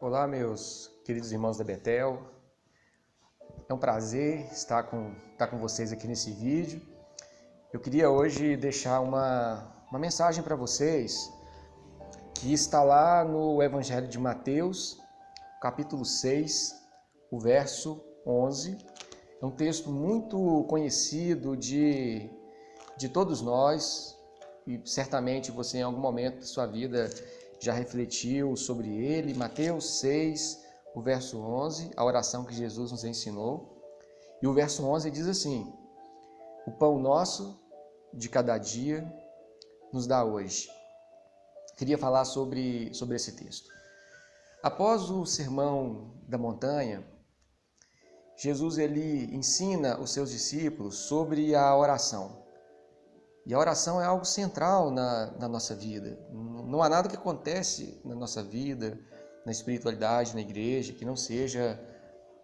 Olá, meus queridos irmãos da Betel. É um prazer estar com vocês aqui nesse vídeo. Eu queria hoje deixar uma mensagem para vocês que está lá no Evangelho de Mateus, capítulo 6, o verso 11. É um texto muito conhecido de todos nós e certamente você em algum momento da sua vida já refletiu sobre ele. Mateus 6, o verso 11, a oração que Jesus nos ensinou. E o verso 11 diz assim: o pão nosso de cada dia nos dá hoje. Queria falar sobre esse texto. Após o sermão da montanha, Jesus ele ensina os seus discípulos sobre a oração. E a oração é algo central na nossa vida. Não há nada que acontece na nossa vida, na espiritualidade, na igreja, que não seja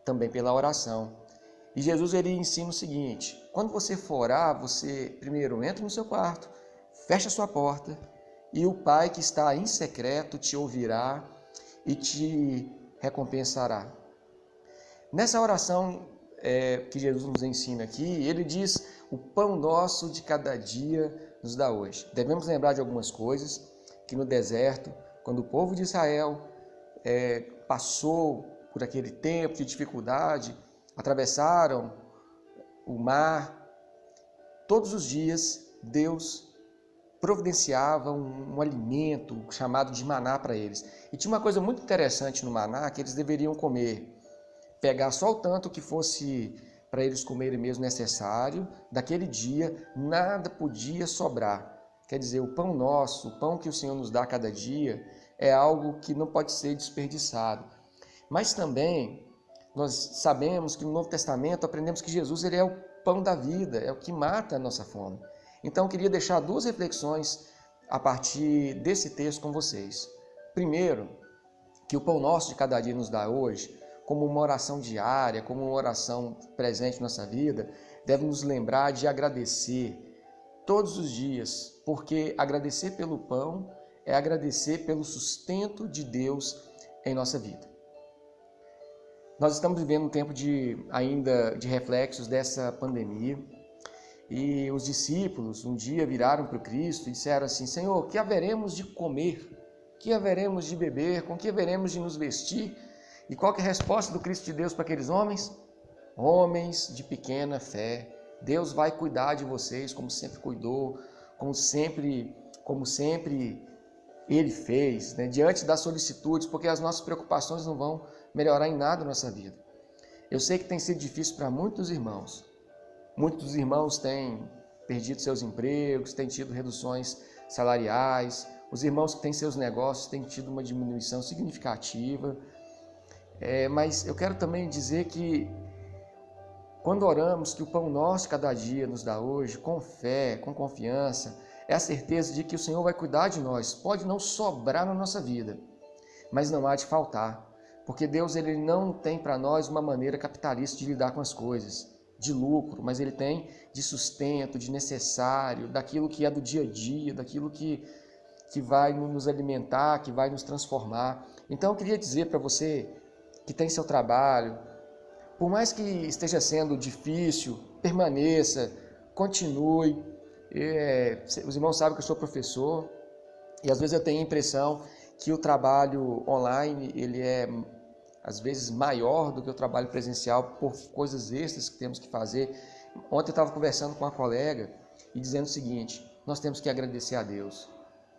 também pela oração. E Jesus ele ensina o seguinte: quando você for orar, você primeiro entra no seu quarto, fecha a sua porta, e o Pai que está em secreto te ouvirá e te recompensará. Nessa oração que Jesus nos ensina aqui, ele diz: o pão nosso de cada dia nos dá hoje. Devemos lembrar de algumas coisas que no deserto, quando o povo de Israel passou por aquele tempo de dificuldade, atravessaram o mar, todos os dias Deus providenciava um alimento chamado de maná para eles. E tinha uma coisa muito interessante no maná que eles deveriam comer. Pegar só o tanto que fosse para eles comerem mesmo necessário, daquele dia nada podia sobrar. Quer dizer, o pão nosso, o pão que o Senhor nos dá cada dia, é algo que não pode ser desperdiçado. Mas também nós sabemos que no Novo Testamento aprendemos que Jesus ele é o pão da vida, é o que mata a nossa fome. Então eu queria deixar duas reflexões a partir desse texto com vocês. Primeiro, que o pão nosso de cada dia nos dá hoje, como uma oração diária, como uma oração presente na nossa vida, deve nos lembrar de agradecer todos os dias, porque agradecer pelo pão é agradecer pelo sustento de Deus em nossa vida. Nós estamos vivendo um tempo ainda de reflexos dessa pandemia e os discípulos um dia viraram para o Cristo e disseram assim: Senhor, que haveremos de comer? Que haveremos de beber? Com que haveremos de nos vestir? E qual que é a resposta do Cristo de Deus para aqueles homens? Homens de pequena fé. Deus vai cuidar de vocês como sempre cuidou, como sempre Ele fez, né? Diante das solicitudes, porque as nossas preocupações não vão melhorar em nada a nossa vida. Eu sei que tem sido difícil para muitos irmãos. Muitos irmãos têm perdido seus empregos, têm tido reduções salariais. Os irmãos que têm seus negócios têm tido uma diminuição significativa. Mas eu quero também dizer que quando oramos que o pão nosso cada dia nos dá hoje, com fé, com confiança, é a certeza de que o Senhor vai cuidar de nós. Pode não sobrar na nossa vida, mas não há de faltar, porque Deus ele não tem para nós uma maneira capitalista de lidar com as coisas, de lucro, mas Ele tem de sustento, de necessário, daquilo que é do dia a dia, daquilo que vai nos alimentar, que vai nos transformar. Então eu queria dizer para você que tem seu trabalho, por mais que esteja sendo difícil, permaneça, continue. Os irmãos sabem que eu sou professor e às vezes eu tenho a impressão que o trabalho online ele é às vezes maior do que o trabalho presencial por coisas extras que temos que fazer. Ontem eu estava conversando com uma colega e dizendo o seguinte: nós temos que agradecer a Deus.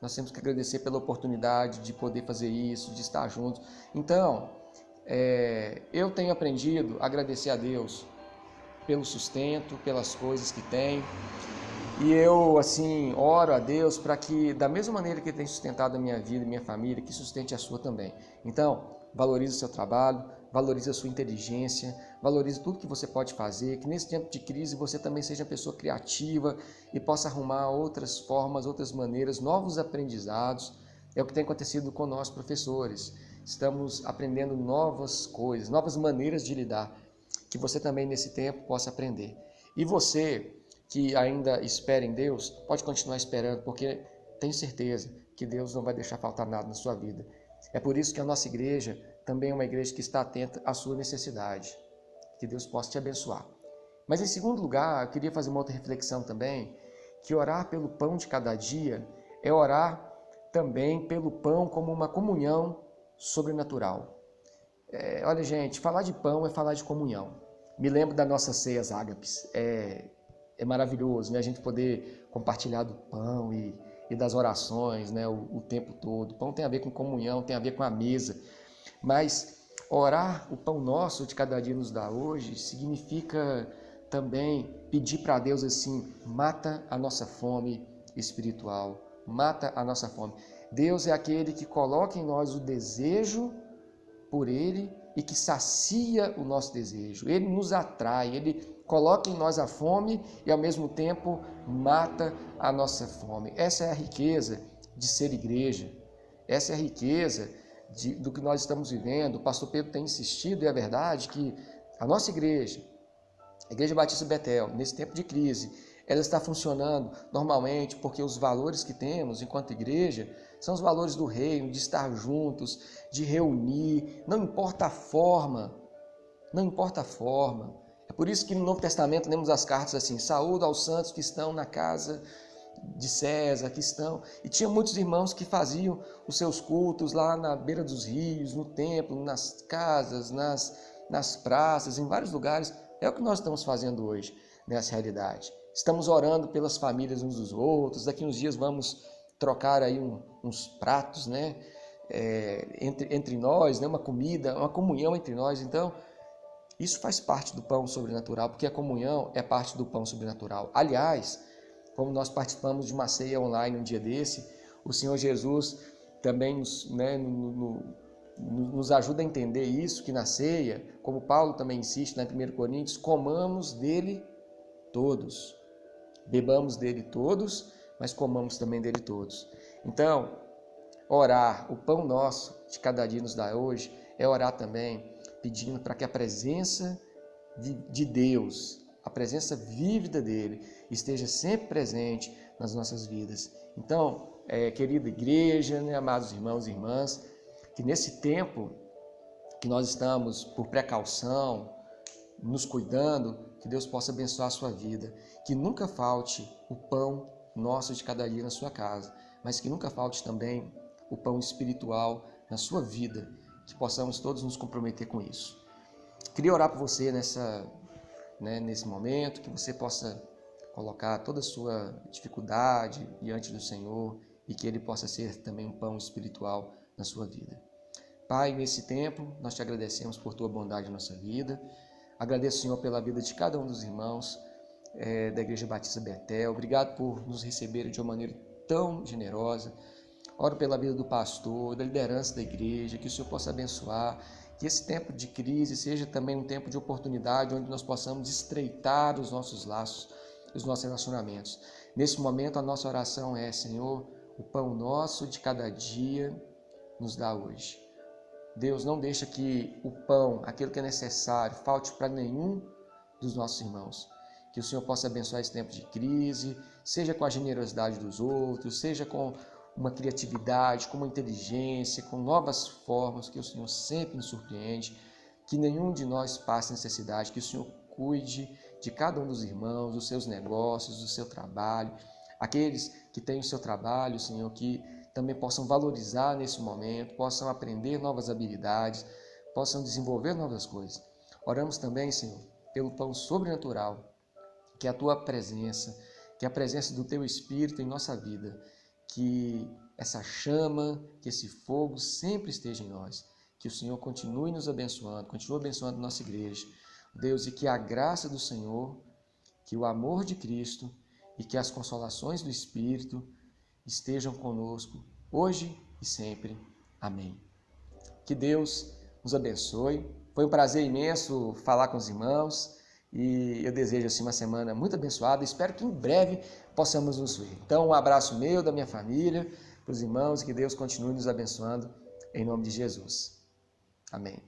Nós temos que agradecer pela oportunidade de poder fazer isso, de estar juntos. Então, eu tenho aprendido a agradecer a Deus pelo sustento, pelas coisas que tem. E eu, assim, oro a Deus para que, da mesma maneira que Ele tem sustentado a minha vida e minha família, que sustente a sua também. Então, valorize o seu trabalho, valorize a sua inteligência, valorize tudo que você pode fazer, que nesse tempo de crise você também seja uma pessoa criativa e possa arrumar outras formas, outras maneiras, novos aprendizados. É o que tem acontecido com nós professores. Estamos aprendendo novas coisas, novas maneiras de lidar, que você também nesse tempo possa aprender. E você que ainda espera em Deus, pode continuar esperando, porque tenho certeza que Deus não vai deixar faltar nada na sua vida. É por isso que a nossa igreja também é uma igreja que está atenta à sua necessidade. Que Deus possa te abençoar. Mas em segundo lugar, eu queria fazer uma outra reflexão também, que orar pelo pão de cada dia é orar também pelo pão como uma comunhão sobrenatural. Olha, gente, falar de pão é falar de comunhão. Me lembro da nossa ceia às ágapes. É maravilhoso, né? A gente poder compartilhar do pão e das orações, né? O tempo todo. O pão tem a ver com comunhão, tem a ver com a mesa. Mas orar o pão nosso de cada dia nos dá hoje significa também pedir para Deus assim, mata a nossa fome espiritual, mata a nossa fome. Deus é aquele que coloca em nós o desejo por Ele e que sacia o nosso desejo. Ele nos atrai, Ele coloca em nós a fome e ao mesmo tempo mata a nossa fome. Essa é a riqueza de ser igreja, essa é a riqueza do que nós estamos vivendo. O pastor Pedro tem insistido, e é verdade, que a nossa igreja, a Igreja Batista Betel, nesse tempo de crise, ela está funcionando normalmente porque os valores que temos enquanto igreja são os valores do reino, de estar juntos, de reunir, não importa a forma, não importa a forma. É por isso que no Novo Testamento lemos as cartas assim, saúdo aos santos que estão na casa de César, que estão... E tinha muitos irmãos que faziam os seus cultos lá na beira dos rios, no templo, nas casas, nas praças, em vários lugares. É o que nós estamos fazendo hoje, nessa realidade. Estamos orando pelas famílias uns dos outros. Daqui uns dias vamos trocar aí uns pratos, né? Entre nós, né? Uma comida, uma comunhão entre nós. Então, isso faz parte do pão sobrenatural, porque a comunhão é parte do pão sobrenatural. Aliás, como nós participamos de uma ceia online um dia desse, o Senhor Jesus também nos ajuda a entender isso, que na ceia, como Paulo também insiste na 1 Coríntios, comamos dele todos. Bebamos dele todos, mas comamos também dele todos. Então, orar, o pão nosso de cada dia nos dá hoje, é orar também pedindo para que a presença de Deus, a presença vívida dele, esteja sempre presente nas nossas vidas. Então, querida igreja, né, amados irmãos e irmãs, que nesse tempo que nós estamos por precaução, nos cuidando, que Deus possa abençoar a sua vida, que nunca falte o pão nosso de cada dia na sua casa, mas que nunca falte também o pão espiritual na sua vida, que possamos todos nos comprometer com isso. Queria orar por você nesse momento, que você possa colocar toda a sua dificuldade diante do Senhor e que Ele possa ser também um pão espiritual na sua vida. Pai, nesse tempo, nós te agradecemos por tua bondade na nossa vida. Agradeço, Senhor, pela vida de cada um dos irmãos da Igreja Batista Betel. Obrigado por nos receberem de uma maneira tão generosa. Oro pela vida do pastor, da liderança da igreja, que o Senhor possa abençoar, que esse tempo de crise seja também um tempo de oportunidade, onde nós possamos estreitar os nossos laços, os nossos relacionamentos. Nesse momento, a nossa oração é, Senhor, o pão nosso de cada dia nos dá hoje. Deus, não deixa que o pão, aquilo que é necessário, falte para nenhum dos nossos irmãos. Que o Senhor possa abençoar esse tempo de crise, seja com a generosidade dos outros, seja com uma criatividade, com uma inteligência, com novas formas, que o Senhor sempre nos surpreende, que nenhum de nós passe necessidade, que o Senhor cuide de cada um dos irmãos, dos seus negócios, do seu trabalho, aqueles que têm o seu trabalho, Senhor, que também possam valorizar nesse momento, possam aprender novas habilidades, possam desenvolver novas coisas. Oramos também, Senhor, pelo pão sobrenatural, que é a Tua presença, que é a presença do Teu Espírito em nossa vida, que essa chama, que esse fogo sempre esteja em nós, que o Senhor continue nos abençoando, continue abençoando a nossa igreja, Deus, e que a graça do Senhor, que o amor de Cristo e que as consolações do Espírito estejam conosco hoje e sempre. Amém. Que Deus nos abençoe. Foi um prazer imenso falar com os irmãos e eu desejo assim uma semana muito abençoada. Espero que em breve possamos nos ver. Então, um abraço meu, da minha família, para os irmãos e que Deus continue nos abençoando em nome de Jesus. Amém.